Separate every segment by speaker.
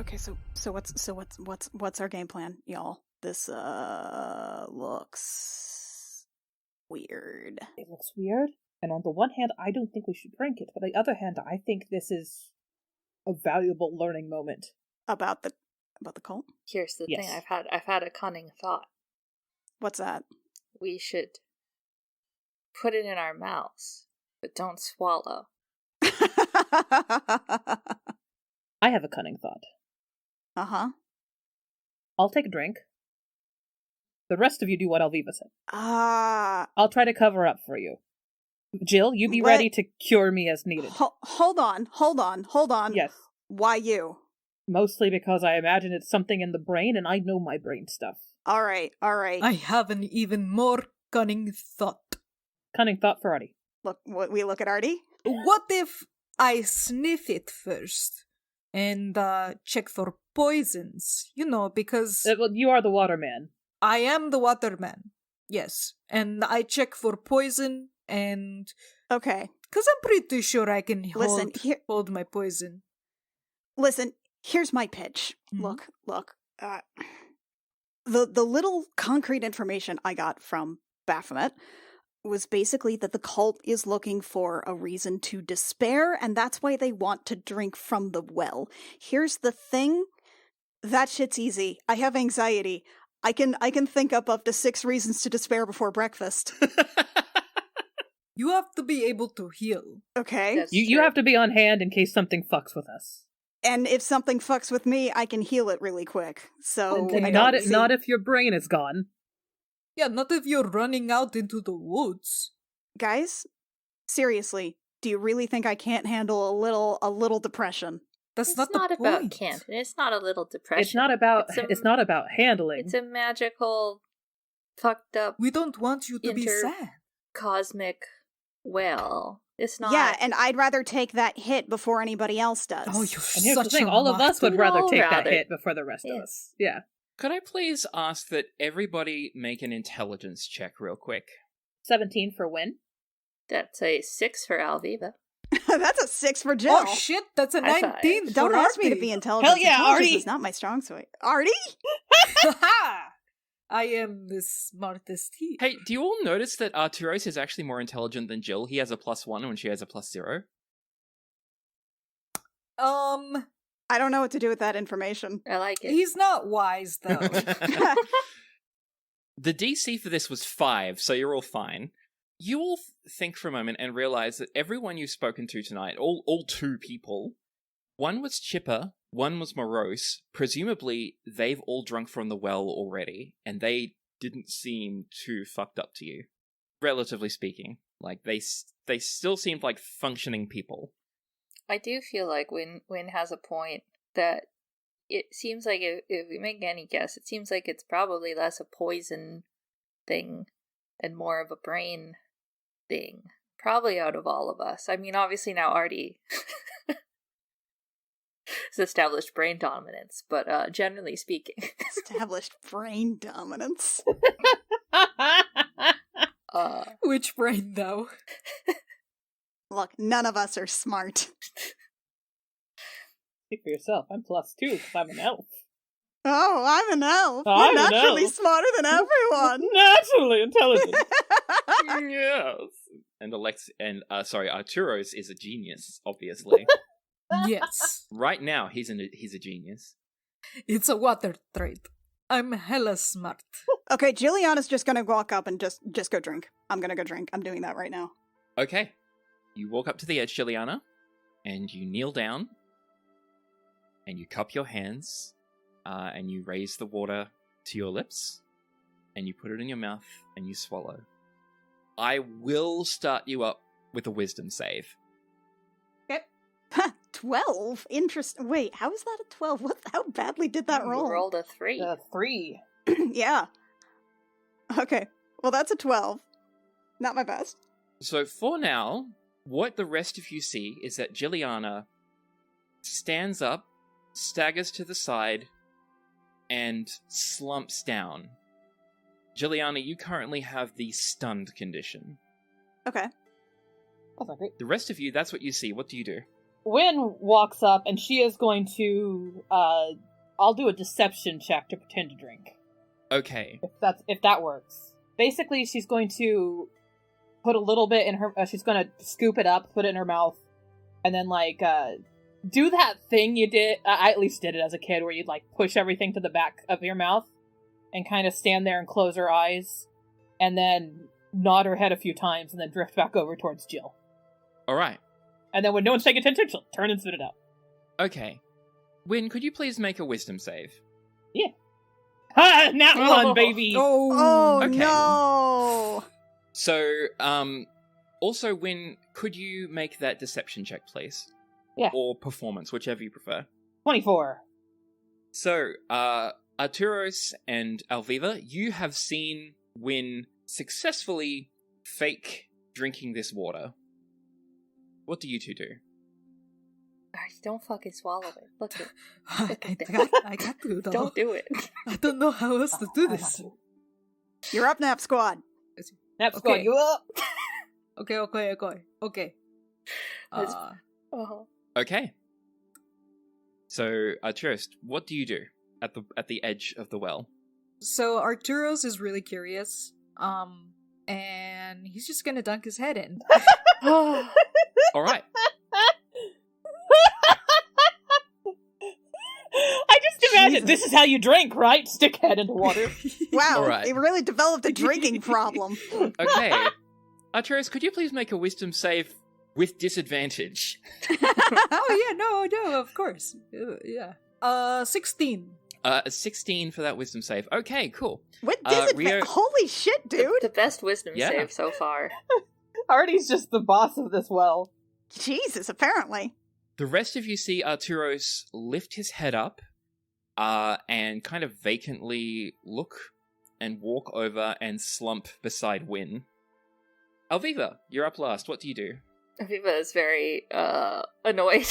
Speaker 1: Okay, so what's our game plan, y'all? This looks weird.
Speaker 2: It looks weird, and on the one hand, I don't think we should drink it, but on the other hand, I think this is a valuable learning moment.
Speaker 1: About the cult?
Speaker 3: Here's the
Speaker 2: Yes.
Speaker 3: thing, I've had a cunning thought.
Speaker 1: What's that?
Speaker 3: We should put it in our mouths, but don't swallow.
Speaker 2: I have a cunning thought.
Speaker 1: Uh-huh.
Speaker 2: I'll take a drink. The rest of you do what Alviva said.
Speaker 1: Ah.
Speaker 2: I'll try to cover up for you. Jill, you be ready to cure me as needed.
Speaker 1: Hold on.
Speaker 2: Yes.
Speaker 1: Why you?
Speaker 2: Mostly because I imagine it's something in the brain, and I know my brain stuff.
Speaker 1: All right.
Speaker 4: I have an even more cunning thought.
Speaker 2: Cunning thought for Artie.
Speaker 1: We look at Artie?
Speaker 4: What if I sniff it first and check for poisons? You know, because
Speaker 2: Well, you are the waterman.
Speaker 4: I am the waterman. Yes. And I check for poison and...
Speaker 1: Okay.
Speaker 4: Because I'm pretty sure I can hold my poison.
Speaker 1: Listen, here's my pitch.
Speaker 4: Mhm.
Speaker 1: Look. The little concrete information I got from Baphomet was basically that the cult is looking for a reason to despair, and that's why they want to drink from the well. Here's the thing. That shit's easy. I have anxiety. I can think up to 6 reasons to despair before breakfast.
Speaker 4: You have to be able to heal.
Speaker 1: Okay?
Speaker 3: That's
Speaker 2: You
Speaker 3: true.
Speaker 2: have to be on hand in case something fucks with us.
Speaker 1: And if something fucks with me, I can heal it really quick. So
Speaker 2: And
Speaker 1: I
Speaker 2: not
Speaker 1: don't see-
Speaker 2: not if your brain is gone.
Speaker 4: Yeah, not if you're running out into the woods.
Speaker 1: Guys, seriously, do you really think I can't handle a little depression?
Speaker 4: That's
Speaker 3: It's
Speaker 4: not
Speaker 3: not
Speaker 4: the
Speaker 3: about
Speaker 4: point.
Speaker 3: can't. It's not a little depression.
Speaker 2: It's not about handling.
Speaker 3: It's a magical, fucked up,
Speaker 4: We don't want you to be sad.
Speaker 3: cosmic well. It's not.
Speaker 1: Yeah, and I'd rather take that hit before anybody else does.
Speaker 4: Oh, you're
Speaker 2: And here's
Speaker 4: such
Speaker 2: the thing,
Speaker 4: a
Speaker 2: all of us would
Speaker 3: We'd
Speaker 2: rather
Speaker 3: all
Speaker 2: take that
Speaker 3: rather.
Speaker 2: hit before the rest of
Speaker 3: Yes.
Speaker 2: us. Yeah.
Speaker 5: Could I please ask that everybody make an intelligence check real quick?
Speaker 2: 17 for win.
Speaker 3: That's a 6 for Alviva.
Speaker 1: That's a 6 for Jill.
Speaker 4: Oh shit, that's a
Speaker 3: High five.
Speaker 4: 19
Speaker 1: Don't
Speaker 4: for
Speaker 1: ask me to
Speaker 4: Artie.
Speaker 1: be intelligent.
Speaker 2: Hell yeah,
Speaker 1: Intelligence
Speaker 2: Artie!
Speaker 1: is not my strong suit. Artie?
Speaker 4: I am the smartest here.
Speaker 5: Hey, do you all notice that Arturos is actually more intelligent than Jill? He has a +1 when she has a +0.
Speaker 1: I don't know what to do with that information.
Speaker 3: I like it.
Speaker 4: He's not wise though.
Speaker 5: The DC for this was 5, so you're all fine. You all think for a moment and realize that everyone you've spoken to tonight, all 2 people, one was Chipper, one was Morose. Presumably, they've all drunk from the well already, and they didn't seem too fucked up to you, relatively speaking. Like, they still seemed like functioning people.
Speaker 3: I do feel like Win has a point that it seems like if we make any guess, it seems like it's probably less a poison thing and more of a brain thing. Probably out of all of us. I mean, obviously now Artie has established brain dominance, but generally speaking.
Speaker 1: Established brain dominance.
Speaker 4: Which brain though?
Speaker 1: Look, none of us are smart.
Speaker 2: Speak for yourself. I'm +2 because I'm an elf.
Speaker 1: Oh, I'm an elf.
Speaker 2: I'm
Speaker 1: I'm
Speaker 2: an
Speaker 1: naturally
Speaker 2: elf.
Speaker 1: smarter than everyone.
Speaker 2: Naturally intelligent.
Speaker 5: Yes. And Arturos is a genius, obviously.
Speaker 4: Yes.
Speaker 5: Right now, he's a genius.
Speaker 4: It's a water trait. I'm hella smart.
Speaker 1: Okay, Juliana's just gonna walk up and just go drink. I'm gonna go drink. I'm doing that right now.
Speaker 5: Okay. You walk up to the edge, Juliana, and you kneel down, and you cup your hands, and you raise the water to your lips, and you put it in your mouth, and you swallow. I will start you up with a wisdom save.
Speaker 1: 12? Interesting. Wait, how is that a 12? How badly did that
Speaker 3: You
Speaker 1: roll?
Speaker 3: rolled a 3.
Speaker 2: 3.
Speaker 1: Yeah. Okay. Well, that's a 12. Not my best.
Speaker 5: So for now, what the rest of you see is that Jilliana stands up, staggers to the side, and slumps down. Jilliana, you currently have the stunned condition.
Speaker 1: Okay.
Speaker 2: That's not great.
Speaker 5: The rest of you, that's what you see. What do you do?
Speaker 2: Wynn walks up and she is going to I'll do a deception check to pretend to drink.
Speaker 5: Okay.
Speaker 2: If that works. Basically, she's going to put a little bit in her she's going to scoop it up, put it in her mouth, and then do that thing you did. I at least did it as a kid, where you'd push everything to the back of your mouth and kind of stand there and close her eyes, and then nod her head a few times, and then drift back over towards Jill.
Speaker 5: All right.
Speaker 2: And then when no one's paying attention, she'll turn and spit it out.
Speaker 5: Okay. Wynn, could you please make a wisdom save?
Speaker 2: Yeah. Ha! Nat one, baby!
Speaker 1: Oh,
Speaker 5: Okay.
Speaker 1: no!
Speaker 5: So, also, Wynn, could you make that deception check, please?
Speaker 2: Yeah.
Speaker 5: Or performance, whichever you prefer.
Speaker 2: 24.
Speaker 5: So, Arturos and Alviva, you have seen Wynn successfully fake drinking this water. What do you two do?
Speaker 3: Alright, don't fucking swallow it. Look at
Speaker 4: I got to, though.
Speaker 3: Don't do it.
Speaker 4: I don't know how else to do this.
Speaker 1: You're up, Nap Squad.
Speaker 2: Nap Squad,
Speaker 4: Okay.
Speaker 2: you up?
Speaker 4: Okay.
Speaker 3: Oh.
Speaker 5: Okay. So, Arturos, what do you do at the edge of the well?
Speaker 4: So Arturos is really curious, and he's just gonna dunk his head in.
Speaker 5: All right.
Speaker 2: I just imagine,
Speaker 4: Jesus.
Speaker 2: this is how you drink, right? Stick head into water.
Speaker 1: Wow,
Speaker 5: All right.
Speaker 1: they really developed a drinking problem.
Speaker 5: Okay. Arturos, could you please make a wisdom save with disadvantage?
Speaker 4: Oh yeah, no, of course. Yeah. 16.
Speaker 5: 16 for that wisdom save. Okay, cool.
Speaker 1: With
Speaker 5: Rio-
Speaker 1: disadvantage? Holy shit, dude!
Speaker 3: The best wisdom
Speaker 5: Yeah.
Speaker 3: save so far.
Speaker 2: Artie's just the boss of this well.
Speaker 1: Jesus, apparently.
Speaker 5: The rest of you see Arturos lift his head up and kind of vacantly look and walk over and slump beside Wynn. Alviva, you're up last. What do you do?
Speaker 3: Aviva is very annoyed.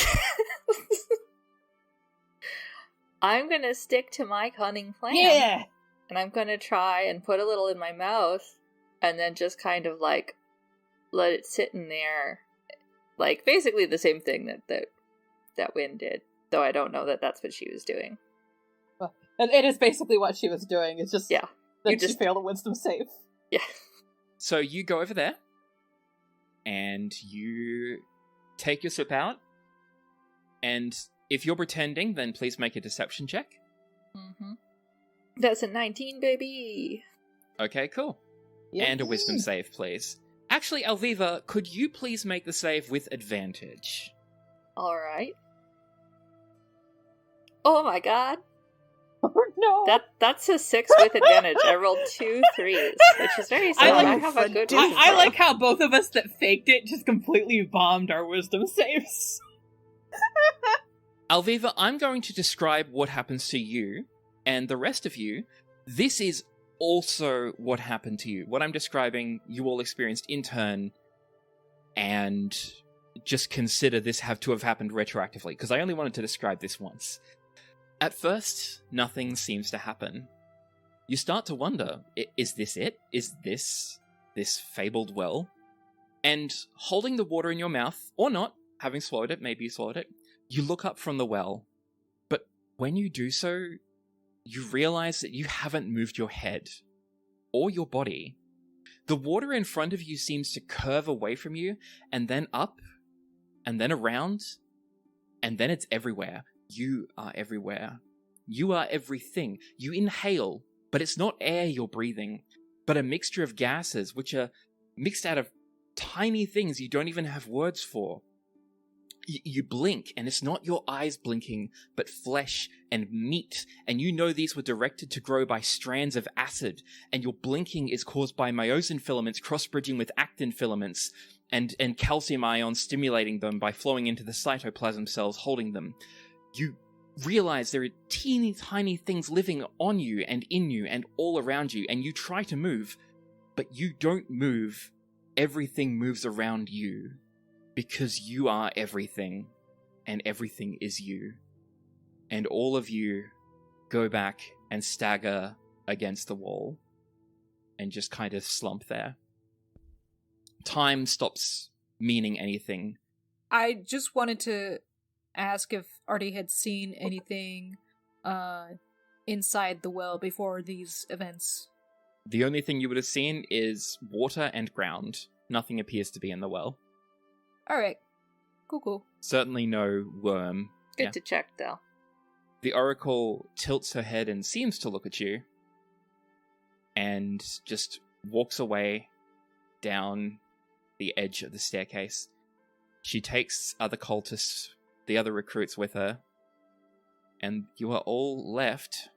Speaker 3: I'm gonna stick to my cunning plan.
Speaker 2: Yeah!
Speaker 3: And I'm gonna try and put a little in my mouth and then just kind of let it sit in there. Basically the same thing that Wynn did. Though I don't know that that's what she was doing.
Speaker 2: Well, it is basically what she was doing. It's just
Speaker 3: Yeah.
Speaker 2: that
Speaker 3: You
Speaker 2: she
Speaker 3: just-
Speaker 2: failed a wisdom save.
Speaker 3: Yeah.
Speaker 5: So you go over there and you take your sip out. And if you're pretending, then please make a deception check.
Speaker 3: Mm-hmm. That's a 19, baby!
Speaker 5: Okay, cool. And a wisdom save, please. Actually, Alviva, could you please make the save with advantage?
Speaker 3: Alright. Oh my god!
Speaker 2: Oh, no!
Speaker 3: That's a 6 with advantage. I rolled 2 3s, which is very
Speaker 2: I
Speaker 3: similar. I,
Speaker 2: like-
Speaker 3: have a good
Speaker 1: I-
Speaker 2: I like how both of us that faked it just completely bombed our wisdom saves.
Speaker 5: Alviva, I'm going to describe what happens to you, and the rest of you, this is also what happened to you. What I'm describing, you all experienced in turn, and just consider this to have happened retroactively, because I only wanted to describe this once. At first, nothing seems to happen. You start to wonder, is this it? Is this fabled well? And holding the water in your mouth, or not, having swallowed it, maybe you swallowed it, you look up from the well. But when you do so, you realize that you haven't moved your head or your body. The water in front of you seems to curve away from you, and then up, and then around, and then it's everywhere. You are everywhere. You are everything. You inhale, but it's not air you're breathing, but a mixture of gases which are mixed out of tiny things you don't even have words for. You blink, and it's not your eyes blinking, but flesh and meat, and you know these were directed to grow by strands of acid, and your blinking is caused by myosin filaments cross-bridging with actin filaments, and calcium ions stimulating them by flowing into the cytoplasm cells holding them. You realize there are teeny tiny things living on you and in you and all around you, and you try to move, but you don't move everything moves around you because you are everything, and everything is you. And all of you go back and stagger against the wall and just kind of slump there. Time stops meaning anything.
Speaker 4: I just wanted to ask if Artie had seen anything inside the well before these events.
Speaker 5: The only thing you would have seen is water and ground. Nothing appears to be in the well.
Speaker 4: Alright. Cool.
Speaker 5: Certainly no worm.
Speaker 3: Good
Speaker 5: Yeah.
Speaker 3: to check, though.
Speaker 5: The Oracle tilts her head and seems to look at you, and just walks away down the edge of the staircase. She takes other cultists, the other recruits with her, and you are all left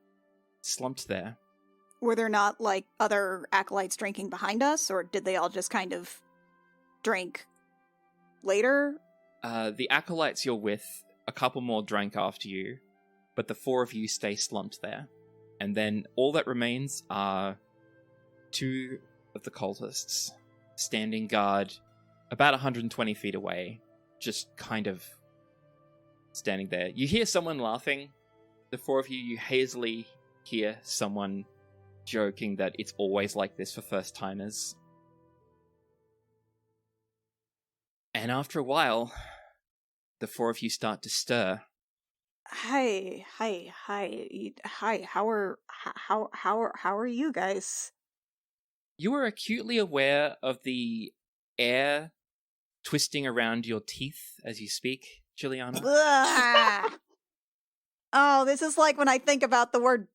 Speaker 5: slumped there.
Speaker 1: Were there not, like, other acolytes drinking behind us, or did they all just kind of drink later?
Speaker 5: The acolytes you're with, a couple more drank after you, but the four of you stay slumped there. And then all that remains are two of the cultists standing guard about 120 feet away, just kind of standing there. You hear someone laughing. The four of you, you hazily hear someone joking that it's always like this for first-timers. And after a while, the four of you start to stir.
Speaker 1: Hi, how are you guys?
Speaker 5: You are acutely aware of the air twisting around your teeth as you speak, Juliana.
Speaker 1: Ugh. Oh, this is like when I think about the word.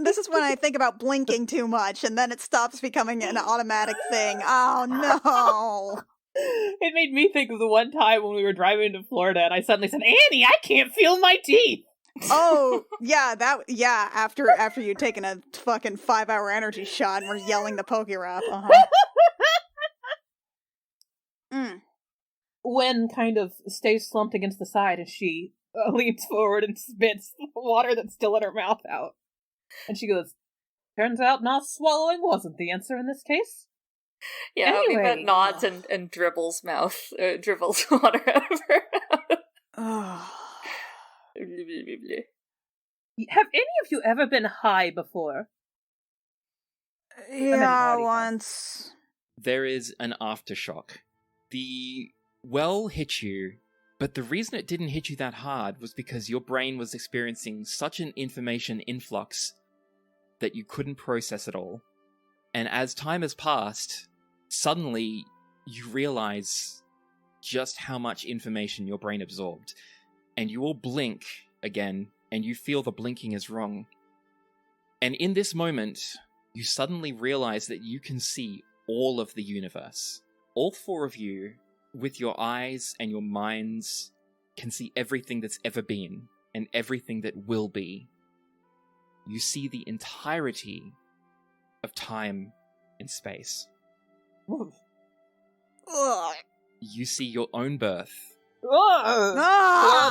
Speaker 1: This is when I think about blinking too much, and then it stops becoming an automatic thing. Oh no!
Speaker 2: It made me think of the one time when we were driving to Florida and I suddenly said, Annie, I can't feel my teeth!
Speaker 1: Oh yeah, After you'd taken a fucking 5-hour energy shot and we're yelling the poke rap.
Speaker 2: Wen kind of stays slumped against the side as she leans forward and spits the water that's still in her mouth out. And she goes, turns out not swallowing wasn't the answer in this case.
Speaker 3: Yeah,
Speaker 2: Anyway.
Speaker 3: Aviva nods and dribbles dribbles water out of her mouth.
Speaker 2: Have any of you ever been high before?
Speaker 1: Yeah, once.
Speaker 5: There is an aftershock. The well hit you, but the reason it didn't hit you that hard was because your brain was experiencing such an information influx that you couldn't process it all. And as time has passed, suddenly you realize just how much information your brain absorbed. And you all blink again, and you feel the blinking is wrong. And in this moment, you suddenly realize that you can see all of the universe. All four of you, with your eyes and your minds, can see everything that's ever been, and everything that will be. You see the entirety of time and space.
Speaker 1: Ugh.
Speaker 5: You see your own birth.
Speaker 1: Ah!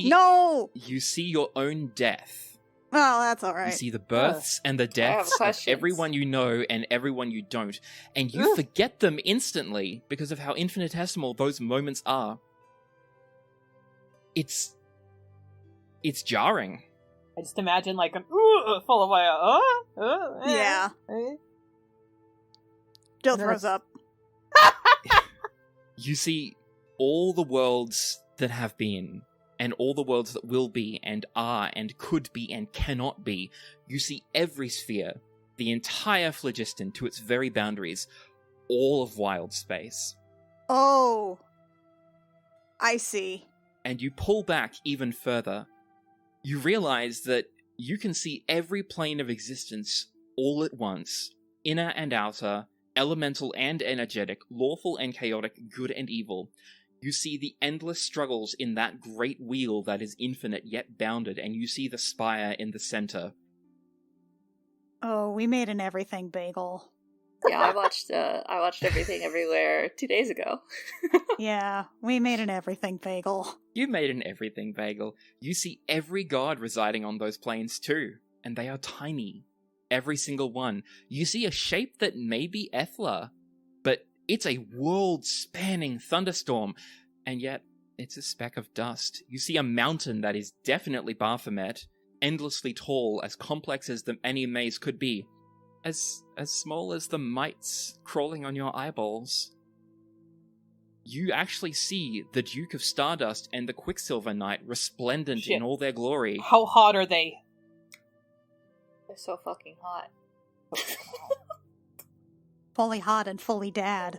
Speaker 1: No!
Speaker 5: You see your own death.
Speaker 1: Oh, that's
Speaker 5: You
Speaker 1: alright.
Speaker 5: see the births and the
Speaker 3: have
Speaker 5: deaths of
Speaker 3: questions.
Speaker 5: everyone you know and everyone you don't. And you forget them instantly because of how infinitesimal those moments are. It's jarring.
Speaker 2: I just imagine like an full of my
Speaker 1: Yeah. Jill throws up.
Speaker 5: You see all the worlds that have been, and all the worlds that will be, and are, and could be, and cannot be. You see every sphere, the entire phlogiston to its very boundaries, all of wild space.
Speaker 1: Oh. I see.
Speaker 5: And you pull back even further. You realize that you can see every plane of existence all at once, inner and outer, elemental and energetic, lawful and chaotic, good and evil. You see the endless struggles in that great wheel that is infinite yet bounded, and you see the spire in the center.
Speaker 1: Oh, we made an everything bagel.
Speaker 3: Yeah, I watched Everything Everywhere 2 days ago.
Speaker 1: Yeah, we made an everything bagel.
Speaker 5: You made an everything bagel. You see every god residing on those planes too, and they are tiny. Every single one. You see a shape that may be Ethla, but It's a world-spanning thunderstorm, and yet it's a speck of dust. You see a mountain that is definitely Baphomet, endlessly tall, as complex as any maze could be, as small as the mites crawling on your eyeballs. You actually see the Duke of Stardust and the Quicksilver Knight resplendent
Speaker 2: Shit.
Speaker 5: in all their glory.
Speaker 2: How hot are they?
Speaker 3: They're so fucking hot.
Speaker 1: Fully hot and fully dad.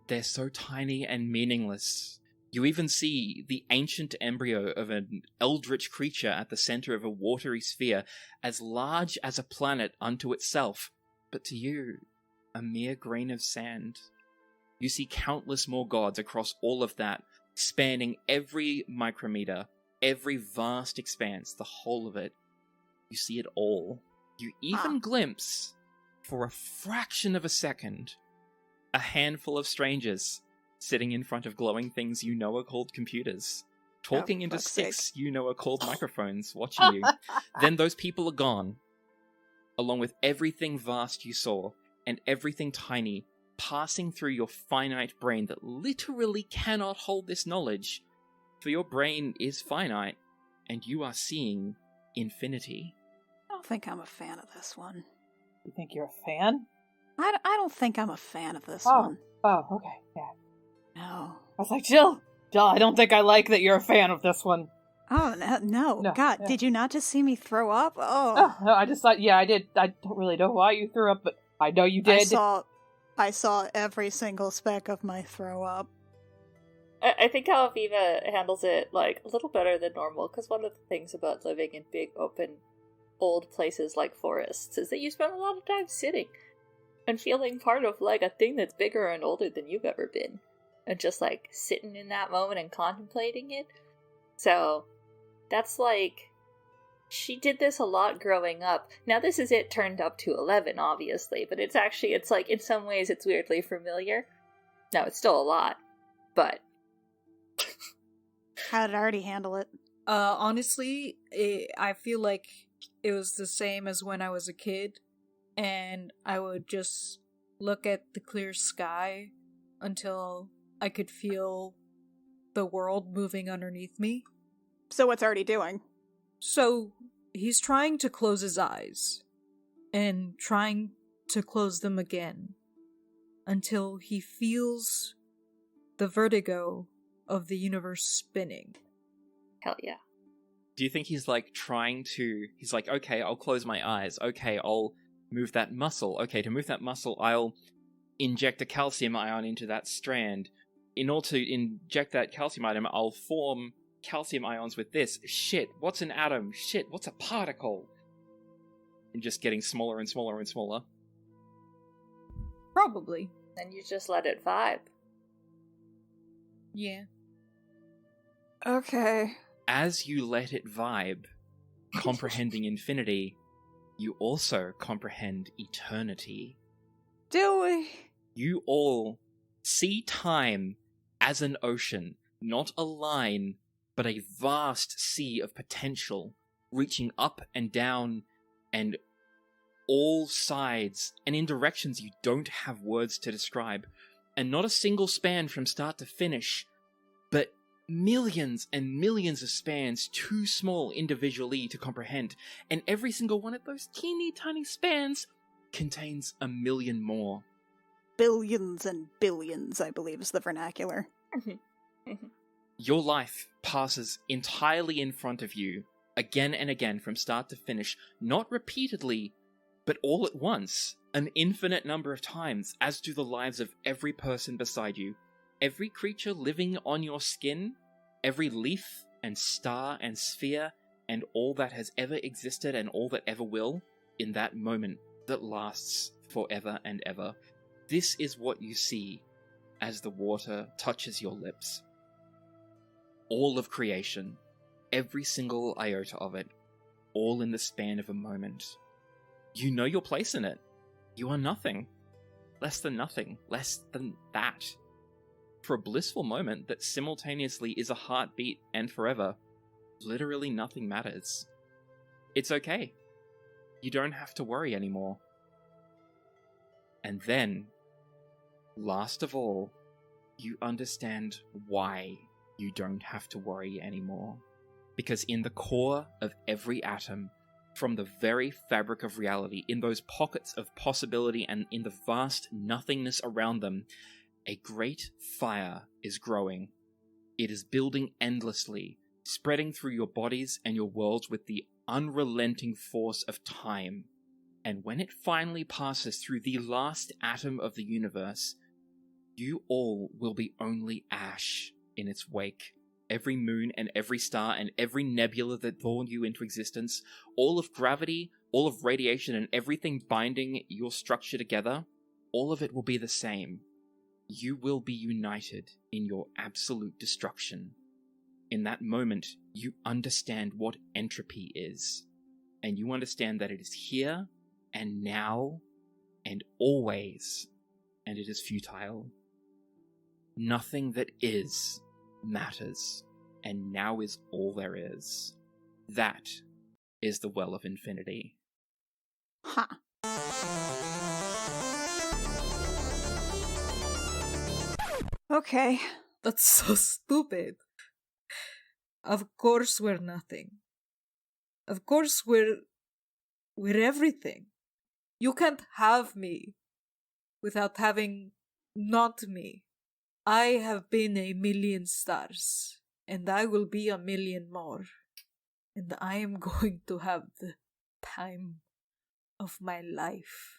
Speaker 5: They're so tiny and meaningless. You even see the ancient embryo of an eldritch creature at the center of a watery sphere, as large as a planet unto itself, but to you, a mere grain of sand. You see countless more gods across all of that, spanning every micrometer, every vast expanse, the whole of it. You see it all. You even glimpse, for a fraction of a second, a handful of strangers sitting in front of glowing things you know are called computers, talking into
Speaker 1: fuck's
Speaker 5: sticks you know are called microphones, watching you. Then those people are gone, along with everything vast you saw, and everything tiny, passing through your finite brain that literally cannot hold this knowledge, for your brain is finite, and you are seeing infinity.
Speaker 1: I don't think I'm a fan of this one.
Speaker 2: You think you're a fan?
Speaker 1: I don't think I'm a fan of this
Speaker 2: Oh.
Speaker 1: one.
Speaker 2: Oh, okay, yeah.
Speaker 1: No.
Speaker 2: I was like, Jill, I don't think I like that you're a fan of this one.
Speaker 1: Oh, no.
Speaker 2: No,
Speaker 1: God,
Speaker 2: yeah.
Speaker 1: did you not just see me throw up? Oh.
Speaker 2: Oh, no, I just thought, yeah, I did. I don't really know why you threw up, but I know you did.
Speaker 1: I saw every single speck of my throw up.
Speaker 3: I think how Aviva handles it, like, a little better than normal, because one of the things about living in big, open, old places like forests is that you spend a lot of time sitting and feeling part of, like, a thing that's bigger and older than you've ever been. And just, like, sitting in that moment and contemplating it. So, that's, like, she did this a lot growing up. Now, this is it turned up to 11, obviously, but it's like, in some ways, it's weirdly familiar. Now, it's still a lot, but...
Speaker 1: How did Artie handle it?
Speaker 4: Honestly, I feel like it was the same as when I was a kid, and I would just look at the clear sky until I could feel the world moving underneath me.
Speaker 1: So what's Artie doing?
Speaker 4: So, he's trying to close his eyes, and trying to close them again, until he feels the vertigo of the universe spinning.
Speaker 3: Hell yeah.
Speaker 5: Do you think he's like he's like, okay, I'll close my eyes. Okay, I'll move that muscle. Okay, to move that muscle, I'll inject a calcium ion into that strand. In order to inject that calcium ion, I'll form calcium ions with this. Shit, what's an atom? Shit, what's a particle? And just getting smaller and smaller and smaller.
Speaker 4: Probably.
Speaker 3: And you just let it vibe.
Speaker 4: Yeah.
Speaker 1: Okay.
Speaker 5: As you let it vibe, comprehending infinity, you also comprehend eternity.
Speaker 1: Do we?
Speaker 5: You all see time as an ocean, not a line, but a vast sea of potential, reaching up and down and all sides and in directions you don't have words to describe. And not a single span from start to finish, but millions and millions of spans too small individually to comprehend. And every single one of those teeny tiny spans contains a million more.
Speaker 1: Billions and billions, I believe, is the vernacular.
Speaker 5: Your life passes entirely in front of you, again and again from start to finish, not repeatedly, but all at once, an infinite number of times, as do the lives of every person beside you. Every creature living on your skin, every leaf and star and sphere, and all that has ever existed and all that ever will, in that moment that lasts forever and ever. This is what you see as the water touches your lips. All of creation, every single iota of it, all in the span of a moment. You know your place in it. You are nothing. Less than nothing. Less than that. For a blissful moment that simultaneously is a heartbeat and forever, literally nothing matters. It's okay. You don't have to worry anymore. And then, last of all, you understand why you don't have to worry anymore. Because in the core of every atom, from the very fabric of reality, in those pockets of possibility and in the vast nothingness around them, a great fire is growing. It is building endlessly, spreading through your bodies and your worlds with the unrelenting force of time. And when it finally passes through the last atom of the universe, you all will be only ash in its wake. Every moon and every star and every nebula that born you into existence, all of gravity, all of radiation and everything binding your structure together, all of it will be the same. You will be united in your absolute destruction. In that moment, you understand what entropy is. And you understand that it is here and now and always, and it is futile. Nothing that is matters, and now is all there is. That is the Well of Infinity.
Speaker 1: Huh. Okay.
Speaker 4: That's so stupid. Of course we're nothing. Of course we're everything. You can't have me without having not me. I have been a million stars, and I will be a million more. And I am going to have the time of my life.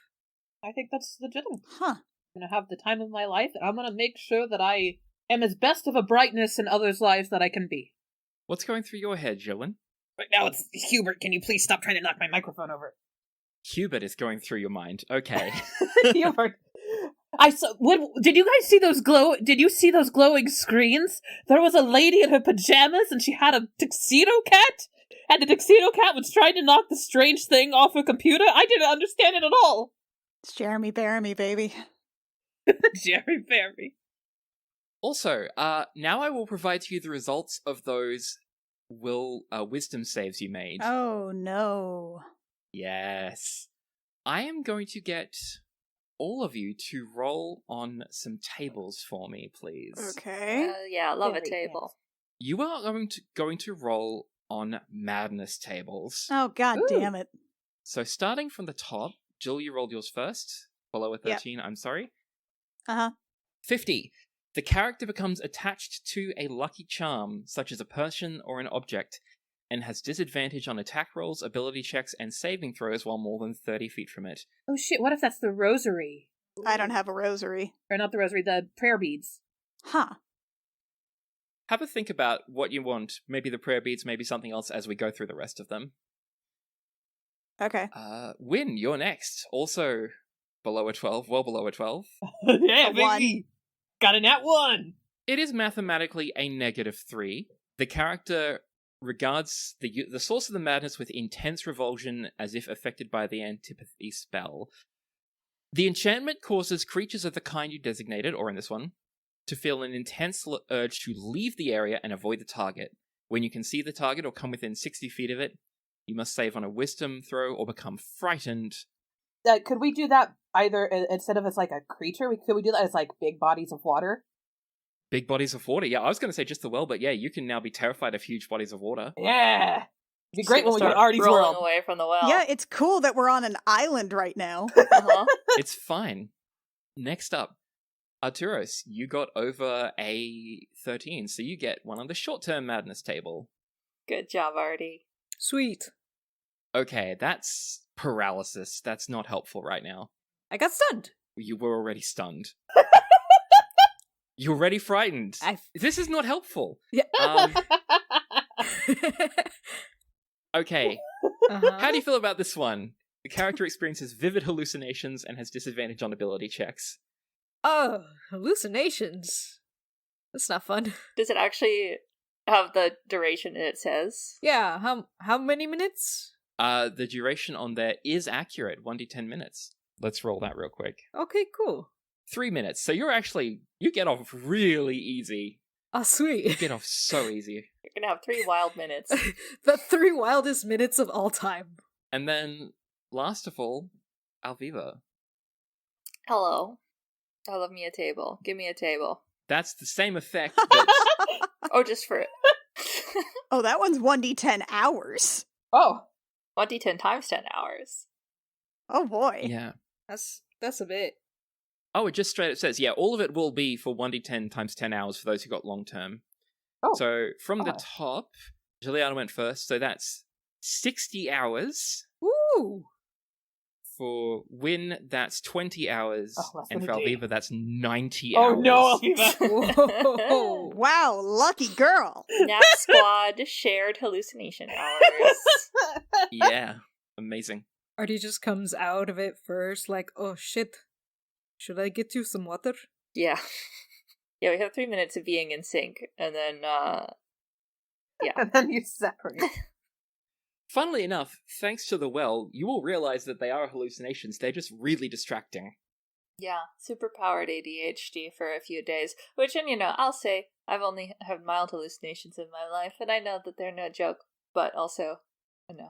Speaker 2: I think that's legitimate.
Speaker 1: Huh.
Speaker 2: I'm gonna have the time of my life, and I'm gonna make sure that I am as best of a brightness in others' lives that I can be.
Speaker 5: What's going through your head, Jillian?
Speaker 2: Right now it's Hubert. Can you please stop trying to knock my microphone over?
Speaker 5: Hubert is going through your mind. Okay.
Speaker 2: Hubert. I saw. Did you guys see those Did you see those glowing screens? There was a lady in her pajamas, and she had a tuxedo cat, and the tuxedo cat was trying to knock the strange thing off her computer. I didn't understand it at all.
Speaker 1: It's Jeremy Baramy, baby.
Speaker 2: Jerry Barry.
Speaker 5: Also, now I will provide to you the results of those wisdom saves you made.
Speaker 1: Oh, no.
Speaker 5: Yes. I am going to get all of you to roll on some tables for me, please.
Speaker 1: Okay.
Speaker 3: Yeah, I love a
Speaker 2: Very
Speaker 3: table.
Speaker 5: You are going to roll on madness tables.
Speaker 1: Oh, god
Speaker 2: Ooh.
Speaker 1: damn it.
Speaker 5: So starting from the top, Jill, you rolled yours first. Below a 13, I'm sorry.
Speaker 1: Uh-huh.
Speaker 5: 50. The character becomes attached to a lucky charm, such as a person or an object, and has disadvantage on attack rolls, ability checks, and saving throws while more than 30 feet from it.
Speaker 2: Oh shit! What if that's the rosary?
Speaker 1: I don't have a rosary.
Speaker 2: Or not the rosary, the prayer beads.
Speaker 1: Huh.
Speaker 5: Have a think about what you want. Maybe the prayer beads, maybe something else as we go through the rest of them.
Speaker 1: Okay.
Speaker 5: Win, you're next. Also below a 12, well below a 12.
Speaker 2: Yeah,
Speaker 1: A one.
Speaker 2: baby! Got a nat 1!
Speaker 5: It is mathematically a -3. The character regards the source of the madness with intense revulsion as if affected by the antipathy spell. The enchantment causes creatures of the kind you designated, or in this one, to feel an intense urge to leave the area and avoid the target. When you can see the target or come within 60 feet of it, you must save on a wisdom throw or become frightened.
Speaker 2: Could we do that either instead of as like a creature? Could we do that as like big bodies of water?
Speaker 5: Big bodies of water. Yeah, I was going to say just the well, but yeah, you can now be terrified of huge bodies of water.
Speaker 2: Yeah! It'd be great when we
Speaker 3: Start
Speaker 2: get Artie's
Speaker 3: rolling
Speaker 2: world.
Speaker 3: away from the well.
Speaker 1: Yeah, it's cool that we're on an island right now.
Speaker 3: Uh-huh.
Speaker 5: It's fine. Next up, Arturos, you got over a 13, so you get one on the short-term madness table.
Speaker 3: Good job, Artie.
Speaker 4: Sweet.
Speaker 5: Okay, that's paralysis. That's not helpful right now.
Speaker 4: I got stunned.
Speaker 5: You were already stunned. You're already frightened. This is not helpful.
Speaker 4: Yeah.
Speaker 5: Okay,
Speaker 4: Uh-huh.
Speaker 5: how do you feel about this one? The character experiences vivid hallucinations and has disadvantage on ability checks.
Speaker 4: Oh, hallucinations. That's not fun.
Speaker 3: Does it actually have the duration it says?
Speaker 4: Yeah, how many minutes?
Speaker 5: The duration on there is accurate, 1d10 minutes. Let's roll that real quick.
Speaker 4: Okay, cool.
Speaker 5: 3 minutes. So you get off really easy.
Speaker 4: Oh,
Speaker 5: You
Speaker 4: sweet.
Speaker 5: get off so easy.
Speaker 3: You're gonna have 3 wild minutes.
Speaker 4: The 3 wildest minutes of all time.
Speaker 5: And then, last of all, Alviva.
Speaker 3: Hello. I love me a table. Give me a table.
Speaker 5: That's the same effect, but
Speaker 3: Oh, just for it.
Speaker 1: Oh, that one's 1d10 hours.
Speaker 2: Oh.
Speaker 3: 1d10 times 10 hours.
Speaker 1: Oh boy.
Speaker 5: yeah.
Speaker 4: That's a bit.
Speaker 5: Oh, it just straight up says, yeah, all of it will be for 1d10 times 10 hours for those who got long term.
Speaker 2: Oh.
Speaker 5: So from the
Speaker 2: Oh.
Speaker 5: top, Juliana went first, so that's 60 hours.
Speaker 4: Woo!
Speaker 5: For Win, that's 20 hours.
Speaker 2: Oh, less
Speaker 5: and
Speaker 2: than
Speaker 5: for
Speaker 2: a day.
Speaker 5: Alviva, that's 90
Speaker 2: Oh
Speaker 5: hours.
Speaker 2: no, Alviva.
Speaker 4: Whoa!
Speaker 1: Wow, lucky girl.
Speaker 3: Nap Squad shared hallucination hours.
Speaker 5: Yeah, amazing.
Speaker 4: Artie just comes out of it first, like, oh shit. Should I get you some water?
Speaker 3: Yeah. Yeah, we have 3 minutes of being in sync, and then,
Speaker 2: And then you separate.
Speaker 5: Funnily enough, thanks to the well, you will realize that they are hallucinations. They're just really distracting.
Speaker 3: yeah, superpowered ADHD for a few days. Which, and I'll say, I've only had mild hallucinations in my life, and I know that they're no joke, but also,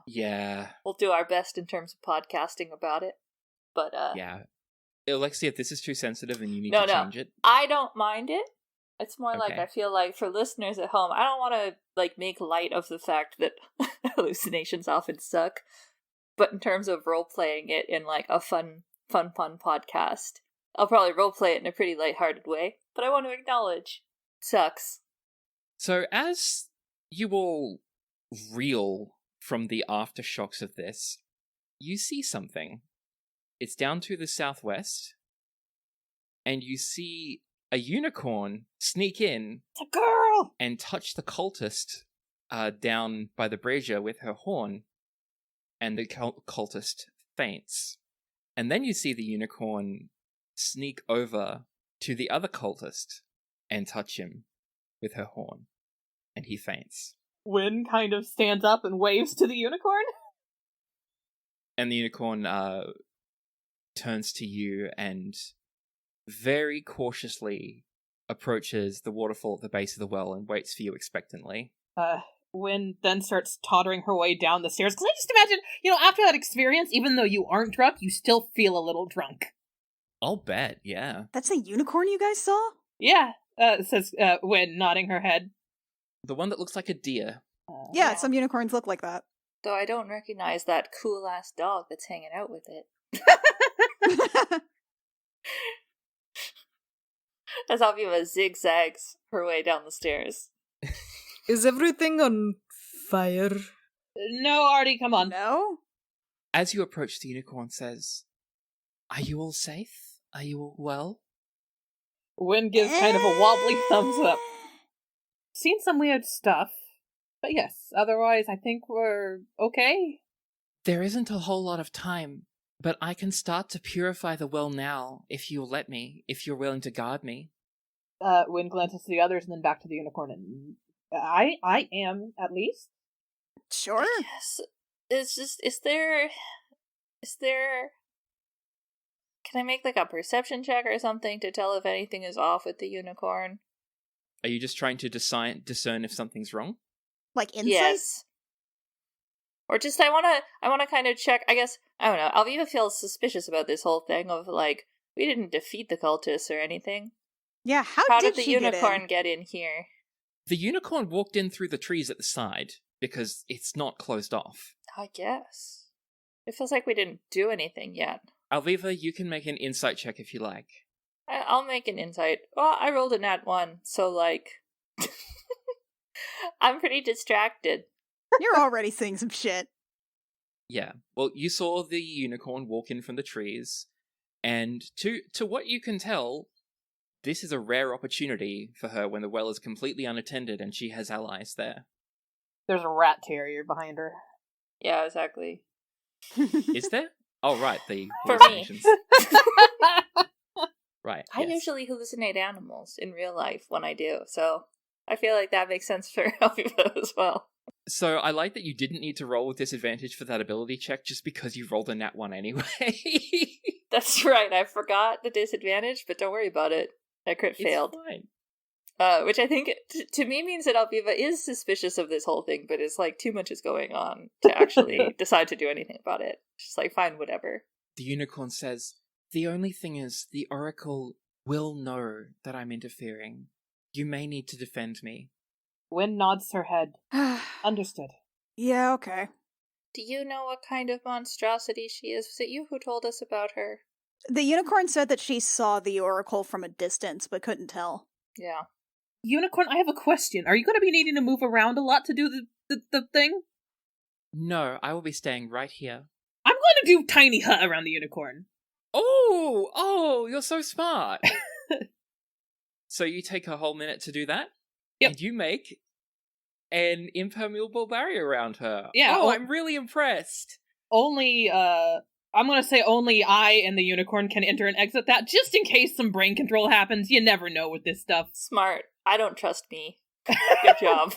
Speaker 5: Yeah,
Speaker 3: we'll do our best in terms of podcasting about it. But,
Speaker 5: yeah. Alexia, if this is too sensitive, then you need
Speaker 3: No,
Speaker 5: to
Speaker 3: no.
Speaker 5: change it.
Speaker 3: I don't mind it. It's more like
Speaker 5: Okay.
Speaker 3: I feel like for listeners at home, I don't want to make light of the fact that hallucinations often suck. But in terms of role playing it in a fun podcast, I'll probably role play it in a pretty lighthearted way. But I want to acknowledge it sucks.
Speaker 5: So as you all reel from the aftershocks of this, you see something. It's down to the southwest, and you see a unicorn sneak in
Speaker 2: It's a girl!
Speaker 5: and touch the cultist down by the brazier with her horn, and the cultist faints. And then you see the unicorn sneak over to the other cultist and touch him with her horn, and he faints.
Speaker 2: Wynn kind of stands up and waves to the unicorn.
Speaker 5: And the unicorn turns to you and very cautiously approaches the waterfall at the base of the well and waits for you expectantly.
Speaker 2: Wynn then starts tottering her way down the stairs. Because I just imagine, after that experience, even though you aren't drunk, you still feel a little drunk.
Speaker 5: I'll bet, yeah.
Speaker 1: That's a unicorn you guys saw?
Speaker 2: Yeah, says Wynn, nodding her head.
Speaker 5: The one that looks like a deer.
Speaker 1: Yeah, some unicorns look like that.
Speaker 3: Though I don't recognize that cool ass dog that's hanging out with it. As Alviva zigzags her way down the stairs.
Speaker 4: Is everything on fire?
Speaker 2: No, Artie, come on.
Speaker 1: No?
Speaker 5: As you approach, the unicorn says, "Are you all safe? Are you all well?"
Speaker 2: Wynn gives kind of a wobbly thumbs up. Seen some weird stuff. But yes, otherwise I think we're okay.
Speaker 5: There isn't a whole lot of time, but I can start to purify the well now, if you'll let me, if you're willing to guard me.
Speaker 2: Wynn glances to the others and then back to the unicorn, and I am, at least.
Speaker 1: Sure.
Speaker 3: Yes. It's just, is there... Can I make a perception check or something to tell if anything is off with the unicorn?
Speaker 5: Are you just trying to discern if something's wrong?
Speaker 1: Like insight?
Speaker 3: Yes. Or just, I wanna kind of check, I guess, I don't know, Alviva feels suspicious about this whole thing of, we didn't defeat the cultists or anything.
Speaker 1: Yeah, how
Speaker 3: did the
Speaker 1: she
Speaker 3: unicorn get in here?
Speaker 5: The unicorn walked in through the trees at the side, because it's not closed off.
Speaker 3: I guess. It feels like we didn't do anything yet.
Speaker 5: Alviva, you can make an insight check if you like.
Speaker 3: I'll make an insight. Well, I rolled a nat 1, so, I'm pretty distracted.
Speaker 1: You're already seeing some shit.
Speaker 5: Yeah. Well, you saw the unicorn walk in from the trees, and to what you can tell, this is a rare opportunity for her when the well is completely unattended and she has allies there.
Speaker 2: There's a rat terrier behind her.
Speaker 3: Yeah, exactly.
Speaker 5: Is there? Oh, right, the
Speaker 3: For me.
Speaker 5: hallucinations. Right,
Speaker 3: I
Speaker 5: yes.
Speaker 3: usually hallucinate animals in real life when I do, so I feel like that makes sense for Alviva as well.
Speaker 5: So I like that you didn't need to roll with disadvantage for that ability check just because you rolled a nat 1 anyway.
Speaker 3: That's right, I forgot the disadvantage, but don't worry about it. I crit failed.
Speaker 5: It's fine.
Speaker 3: Which I think, to me, means that Alviva is suspicious of this whole thing, but it's too much is going on to actually decide to do anything about it. Just fine, whatever.
Speaker 5: The unicorn says, "The only thing is, the Oracle will know that I'm interfering. You may need to defend me.
Speaker 2: Wynn nods her head. Understood.
Speaker 1: Yeah, okay.
Speaker 3: Do you know what kind of monstrosity she is? Was it you who told us about her?
Speaker 1: The unicorn said that she saw the oracle from a distance, but couldn't tell.
Speaker 3: Yeah.
Speaker 2: Unicorn, I have a question. Are you going to be needing to move around a lot to do the thing?
Speaker 5: No, I will be staying right here.
Speaker 2: I'm going to do tiny hut around the unicorn.
Speaker 5: Oh, you're so smart. So you take a whole minute to do that?
Speaker 2: Yep.
Speaker 5: And you make an impermeable barrier around her.
Speaker 2: Yeah,
Speaker 5: Oh,
Speaker 2: well-
Speaker 5: I'm really impressed.
Speaker 2: Only, I'm going to say only I and the unicorn can enter and exit that, just in case some brain control happens. You never know with this stuff.
Speaker 3: Smart. I don't trust me. Good job.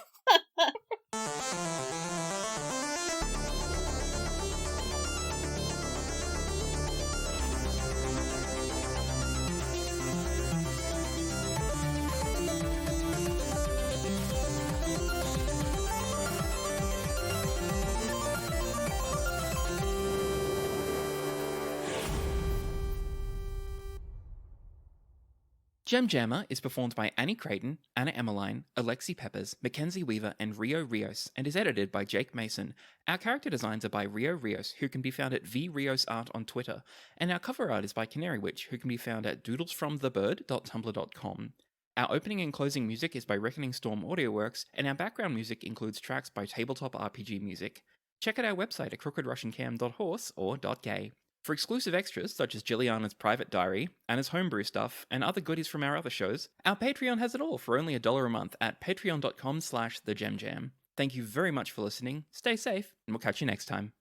Speaker 5: Gem Jammer is performed by Annie Creighton, Anna Emmeline, Alexi Peppers, Mackenzie Weaver, and Rio Rios, and is edited by Jake Mason. Our character designs are by Rio Rios, who can be found at vriosart on Twitter, and our cover art is by Canary Witch, who can be found at doodlesfromthebird.tumblr.com. Our opening and closing music is by Reckoning Storm AudioWorks, and our background music includes tracks by Tabletop RPG Music. Check out our website at crookedrussiancam.horse or .gay. For exclusive extras, such as Jilliana's private diary, Anna's homebrew stuff, and other goodies from our other shows, our Patreon has it all for only $1 a month at patreon.com/thegemjam. Thank you very much for listening, stay safe, and we'll catch you next time.